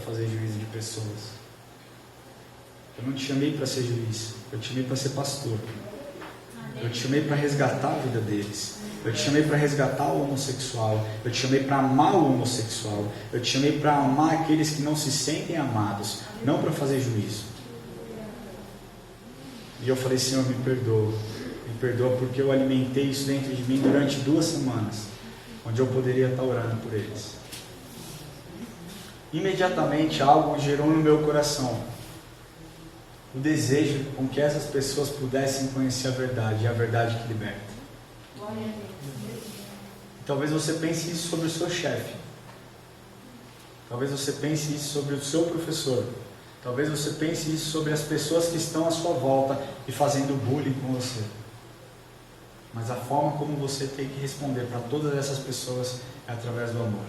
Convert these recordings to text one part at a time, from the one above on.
fazer juízo de pessoas. Eu não te chamei para ser juiz, eu te chamei para ser pastor. Eu te chamei para resgatar a vida deles. Eu te chamei para resgatar o homossexual. Eu te chamei para amar o homossexual. Eu te chamei para amar aqueles que não se sentem amados, não para fazer juízo. E eu falei, Senhor, me perdoa porque eu alimentei isso dentro de mim durante 2 semanas, onde eu poderia estar orando por eles. Imediatamente algo gerou no meu coração o desejo com que essas pessoas pudessem conhecer a verdade, e a verdade que liberta. Talvez você pense isso sobre o seu chefe. Talvez você pense isso sobre o seu professor. Talvez você pense isso sobre as pessoas que estão à sua volta e fazendo bullying com você. Mas a forma como você tem que responder para todas essas pessoas é através do amor.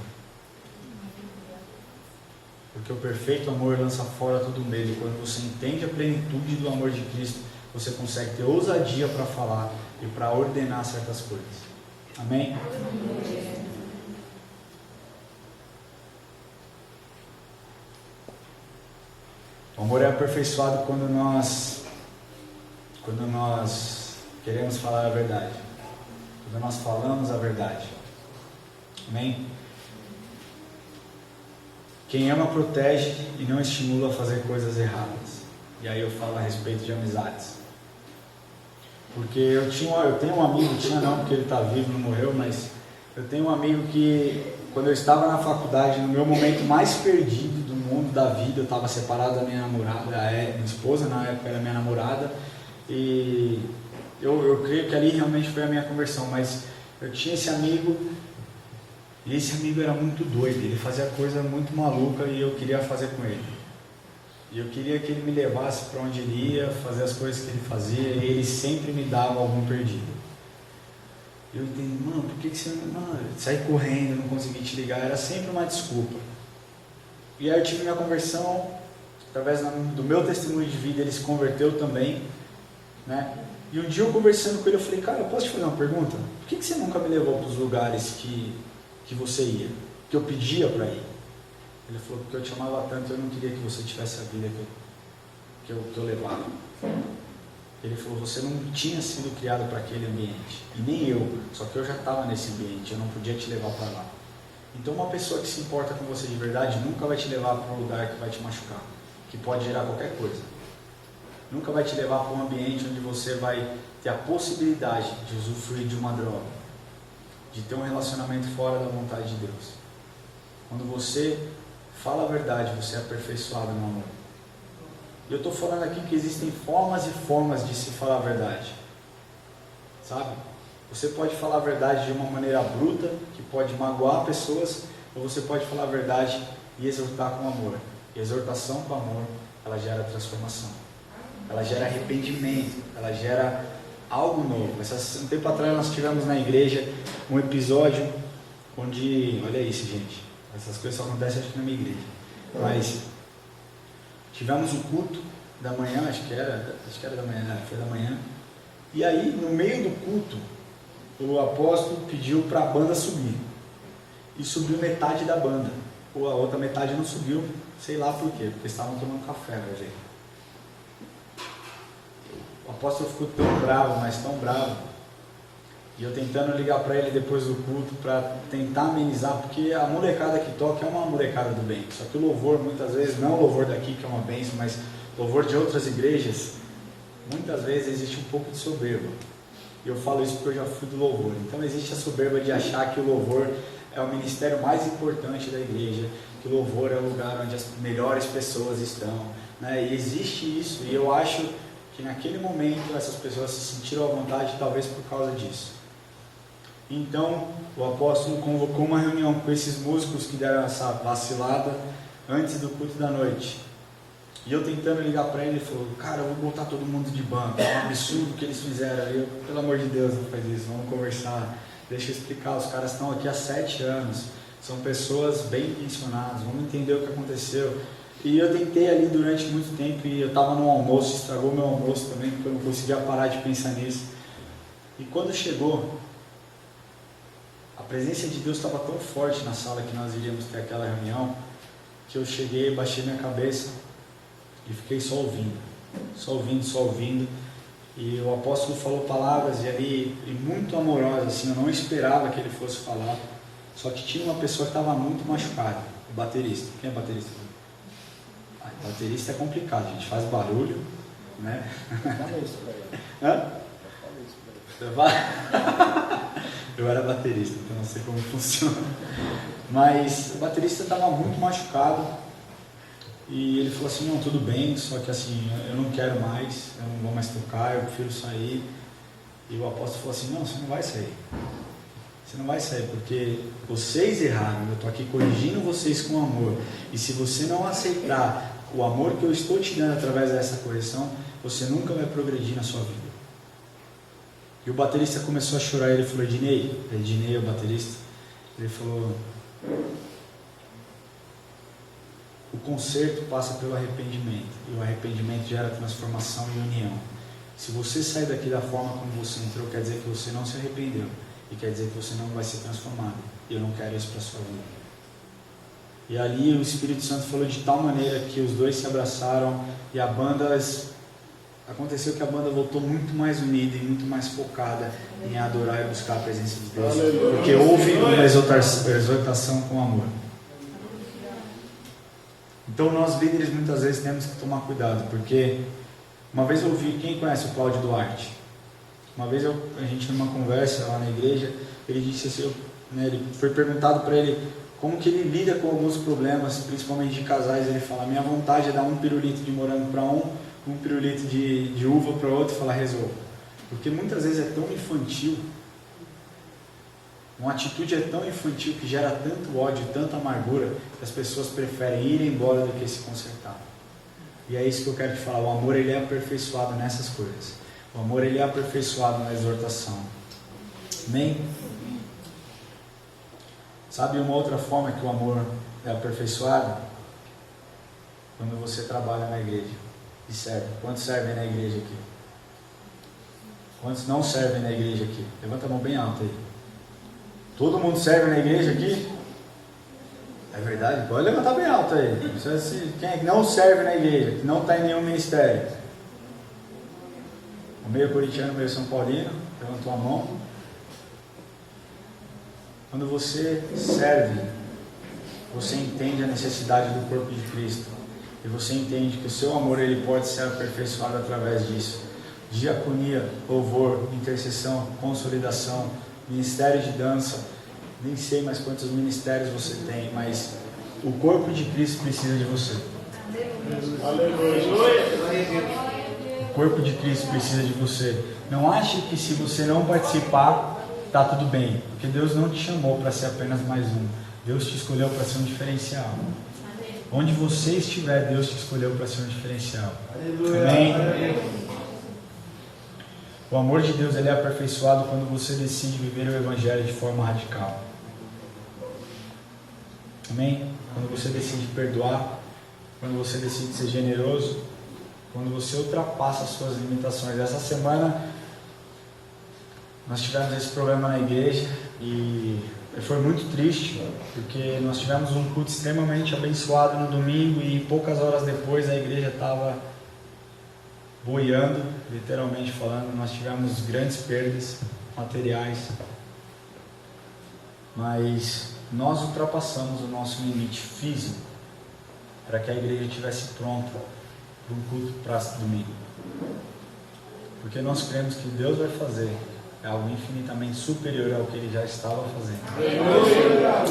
Porque o perfeito amor lança fora todo medo. Quando você entende a plenitude do amor de Cristo, você consegue ter ousadia para falar e para ordenar certas coisas. Amém? O amor é aperfeiçoado quando nós queremos falar a verdade. Quando nós falamos a verdade. Amém? Quem ama protege e não estimula a fazer coisas erradas. E aí eu falo a respeito de amizades. Porque eu tenho um amigo, porque ele está vivo, não morreu, mas eu tenho um amigo que, quando eu estava na faculdade, no meu momento mais perdido do mundo, da vida, eu estava separado da minha namorada, minha esposa na época era minha namorada, e eu creio que ali realmente foi a minha conversão, mas eu tinha esse amigo. E esse amigo era muito doido, ele fazia coisa muito maluca e eu queria fazer com ele. E eu queria que ele me levasse para onde ele ia, fazer as coisas que ele fazia, e ele sempre me dava algum perdido. Eu entendi, mano, por que você não saí correndo, não consegui te ligar, era sempre uma desculpa. E aí eu tive minha conversão, através do meu testemunho de vida, ele se converteu também, né? E um dia eu conversando com ele, eu falei, cara, eu posso te fazer uma pergunta? Por que você nunca me levou para os lugares que você ia, que eu pedia para ir? Ele falou, porque eu te amava tanto, eu não queria que você tivesse a vida que eu levava. Ele falou, você não tinha sido criado para aquele ambiente, e nem eu, só que eu já estava nesse ambiente, eu não podia te levar para lá. Então uma pessoa que se importa com você de verdade nunca vai te levar para um lugar que vai te machucar, que pode gerar qualquer coisa. Nunca vai te levar para um ambiente onde você vai ter a possibilidade de usufruir de uma droga, de ter um relacionamento fora da vontade de Deus. Quando você fala a verdade, você é aperfeiçoado no amor. E eu estou falando aqui que existem formas e formas de se falar a verdade. Sabe? Você pode falar a verdade de uma maneira bruta, que pode magoar pessoas, ou você pode falar a verdade e exortar com amor. E exortação com amor, ela gera transformação. Ela gera arrependimento, ela gera algo novo. Um tempo atrás nós tivemos na igreja um episódio onde, olha isso gente, essas coisas só acontecem acho que na minha igreja, mas tivemos o culto da manhã, acho que era da manhã, foi da manhã, e aí no meio do culto, o apóstolo pediu para a banda subir, e subiu metade da banda, ou a outra metade não subiu, sei lá por quê, porque estavam tomando café, né, gente? O apóstolo ficou tão bravo, mas tão bravo, e eu tentando ligar para ele depois do culto para tentar amenizar, porque a molecada que toca é uma molecada do bem, só que o louvor muitas vezes, não o louvor daqui que é uma bênção, mas louvor de outras igrejas, muitas vezes existe um pouco de soberba, e eu falo isso porque eu já fui do louvor. Então existe a soberba de achar que o louvor é o ministério mais importante da igreja, que o louvor é o lugar onde as melhores pessoas estão, né? E existe isso, e eu acho que naquele momento essas pessoas se sentiram à vontade, talvez por causa disso. Então o apóstolo convocou uma reunião com esses músicos que deram essa vacilada antes do culto da noite. E eu tentando ligar para ele, ele falou, cara, eu vou botar todo mundo de banco, é um absurdo o que eles fizeram. Eu, pelo amor de Deus, não faz isso, vamos conversar, deixa eu explicar, os caras estão aqui há 7 anos, são pessoas bem intencionadas, vamos entender o que aconteceu. E eu tentei ali durante muito tempo, e eu estava no almoço, estragou meu almoço também, porque eu não conseguia parar de pensar nisso. E quando chegou, a presença de Deus estava tão forte na sala que nós iríamos ter aquela reunião, que eu cheguei, baixei minha cabeça e fiquei só ouvindo. Só ouvindo, só ouvindo. E o apóstolo falou palavras e muito amorosas, assim, eu não esperava que ele fosse falar. Só que tinha uma pessoa que estava muito machucada, o baterista. Quem é baterista? Baterista é complicado, a gente faz barulho, né? Fala isso pra ele. Hã? Fala isso pra ele. Eu era baterista, então não sei como funciona. Mas o baterista estava muito machucado e ele falou assim, não, tudo bem, só que assim, eu não quero mais, eu não vou mais tocar, eu prefiro sair. E o apóstolo falou assim, não, você não vai sair. Você não vai sair, porque vocês erraram, eu estou aqui corrigindo vocês com amor. E se você não aceitar o amor que eu estou te dando através dessa correção, você nunca vai progredir na sua vida. E o baterista começou a chorar, ele falou, Ednei é o baterista, ele falou, o conserto passa pelo arrependimento, e o arrependimento gera transformação e união. Se você sair daqui da forma como você entrou, quer dizer que você não se arrependeu, e quer dizer que você não vai ser transformado, e eu não quero isso para a sua vida. E ali o Espírito Santo falou de tal maneira que os dois se abraçaram, e a banda... Aconteceu que a banda voltou muito mais unida e muito mais focada em adorar e buscar a presença de Deus. Porque houve uma exortação com amor. Então nós líderes muitas vezes temos que tomar cuidado, porque uma vez eu ouvi, quem conhece o Cláudio Duarte? Uma vez a gente numa conversa lá na igreja, ele disse assim, ele foi perguntado para ele como que ele lida com alguns problemas, principalmente de casais. Ele fala, minha vontade é dar um pirulito de morango para um pirulito de uva para outro e falar, resolva. Porque muitas vezes é tão infantil, uma atitude é tão infantil que gera tanto ódio, tanta amargura, que as pessoas preferem ir embora do que se consertar. E é isso que eu quero te falar, o amor ele é aperfeiçoado nessas coisas. O amor ele é aperfeiçoado na exortação. Amém? Sabe uma outra forma que o amor é aperfeiçoado? Quando você trabalha na igreja e serve. Quantos servem na igreja aqui? Quantos não servem na igreja aqui? Levanta a mão bem alta aí. Todo mundo serve na igreja aqui? É verdade? Pode levantar bem alto aí. Quem é que não serve na igreja? Que não está em nenhum ministério? O meio corintiano, o meio São Paulino. Levantou a mão. Quando você serve, você entende a necessidade do corpo de Cristo. E você entende que o seu amor ele pode ser aperfeiçoado através disso. Diaconia, louvor, intercessão, consolidação, ministério de dança. Nem sei mais quantos ministérios você tem, mas o corpo de Cristo precisa de você. O corpo de Cristo precisa de você. Não ache que se você não participar, está tudo bem. Porque Deus não te chamou para ser apenas mais um. Deus te escolheu para ser um diferencial. Onde você estiver, Deus te escolheu para ser um diferencial. Amém? O amor de Deus ele é aperfeiçoado quando você decide viver o Evangelho de forma radical. Amém? Quando você decide perdoar, quando você decide ser generoso, quando você ultrapassa as suas limitações. Essa semana nós tivemos esse problema na igreja e foi muito triste, porque nós tivemos um culto extremamente abençoado no domingo e poucas horas depois a igreja estava boiando, literalmente falando. Nós tivemos grandes perdas materiais, mas nós ultrapassamos o nosso limite físico para que a igreja estivesse pronta para um culto para domingo, porque nós cremos que Deus vai fazer algo infinitamente superior ao que ele já estava fazendo,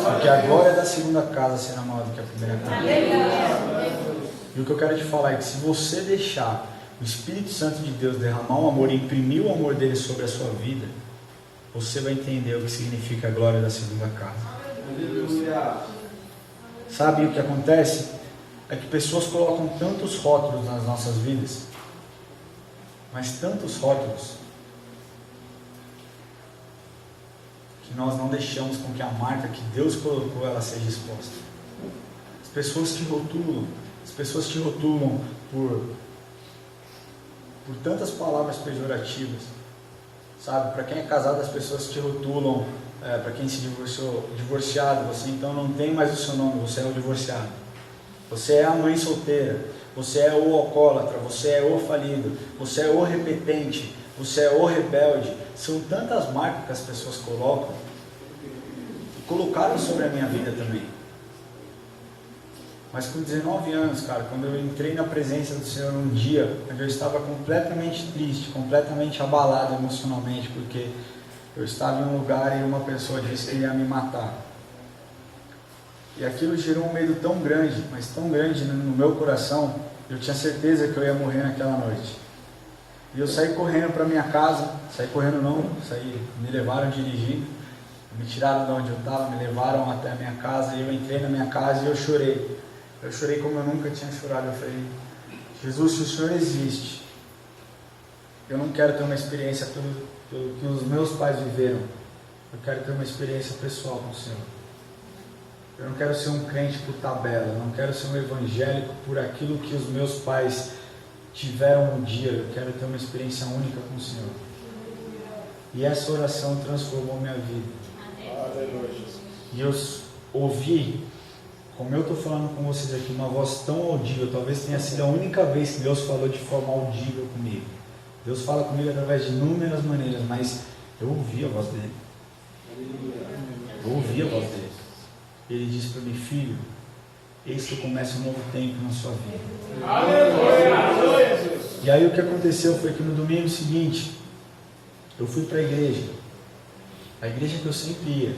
porque a glória da segunda casa será maior do que a primeira casa. E o que eu quero te falar é que se você deixar o Espírito Santo de Deus derramar o amor e imprimir o amor dele sobre a sua vida, você vai entender o que significa a glória da segunda casa. Sabe o que acontece? É que pessoas colocam tantos rótulos nas nossas vidas, mas tantos rótulos, que nós não deixamos com que a marca que Deus colocou ela seja exposta. As pessoas te rotulam por tantas palavras pejorativas, sabe? Para quem é casado, as pessoas te rotulam, para quem se divorciou, divorciado, você então não tem mais o seu nome, você é o divorciado. Você é a mãe solteira, você é o alcoólatra, você é o falido, você é o repetente, você é o rebelde. São tantas marcas que as pessoas colocam e colocaram sobre a minha vida também. Mas com 19 anos, cara, quando eu entrei na presença do Senhor um dia, quando eu estava completamente triste, completamente abalado emocionalmente, porque eu estava em um lugar e uma pessoa disse que ia me matar. E aquilo gerou um medo tão grande, mas tão grande no meu coração, eu tinha certeza que eu ia morrer naquela noite. E eu saí correndo para minha casa, me levaram dirigindo, me tiraram de onde eu estava, me levaram até a minha casa, e eu entrei na minha casa e eu chorei. Eu chorei como eu nunca tinha chorado. Eu falei: Jesus, se o Senhor existe, eu não quero ter uma experiência pelo que os meus pais viveram. Eu quero ter uma experiência pessoal com o Senhor. Eu não quero ser um crente por tabela, eu não quero ser um evangélico por aquilo que os meus pais tiveram um dia. Eu quero ter uma experiência única com o Senhor. E essa oração transformou minha vida. E eu ouvi, como eu estou falando com vocês aqui, uma voz tão audível. Talvez tenha sido a única vez que Deus falou de forma audível comigo. Deus fala comigo através de inúmeras maneiras, mas eu ouvi a voz dele. Eu ouvi a voz dele. Ele disse para mim: filho, eis que eu começo um novo tempo na sua vida. Aleluia! E aí o que aconteceu foi que no domingo seguinte, eu fui para a igreja que eu sempre ia.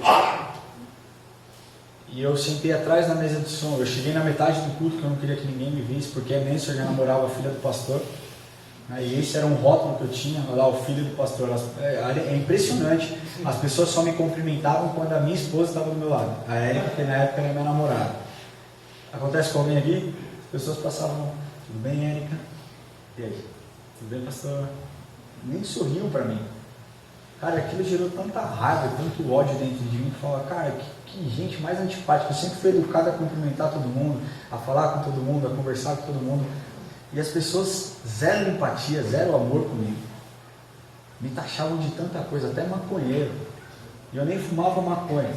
E eu sentei atrás da mesa de som. Eu cheguei na metade do culto, que eu não queria que ninguém me visse, porque a Nancy já namorava a filha do pastor. E esse era um rótulo que eu tinha, lá, o filho do pastor. É impressionante, as pessoas só me cumprimentavam quando a minha esposa estava do meu lado. A Érica, que na época era minha namorada. Acontece com alguém aqui? As pessoas passavam: tudo bem, Érica? E aí? Tudo bem, pastor? Nem sorriam para mim. Cara, aquilo gerou tanta raiva, tanto ódio dentro de mim, que eu falava: cara, que gente mais antipática. Eu sempre fui educado a cumprimentar todo mundo, a falar com todo mundo, a conversar com todo mundo. E as pessoas, zero empatia, zero amor comigo. Me taxavam de tanta coisa, até maconheiro. E eu nem fumava maconha.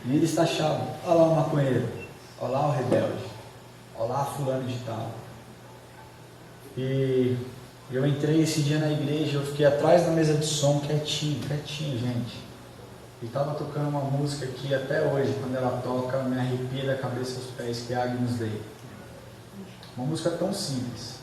E eles taxavam: olha lá o maconheiro, olha lá o rebelde, olha lá fulano de tal. E eu entrei esse dia na igreja, eu fiquei atrás da mesa de som, quietinho, gente. E estava tocando uma música que até hoje, quando ela toca, me arrepia da cabeça aos pés, que é Agnus Dei. Uma música tão simples,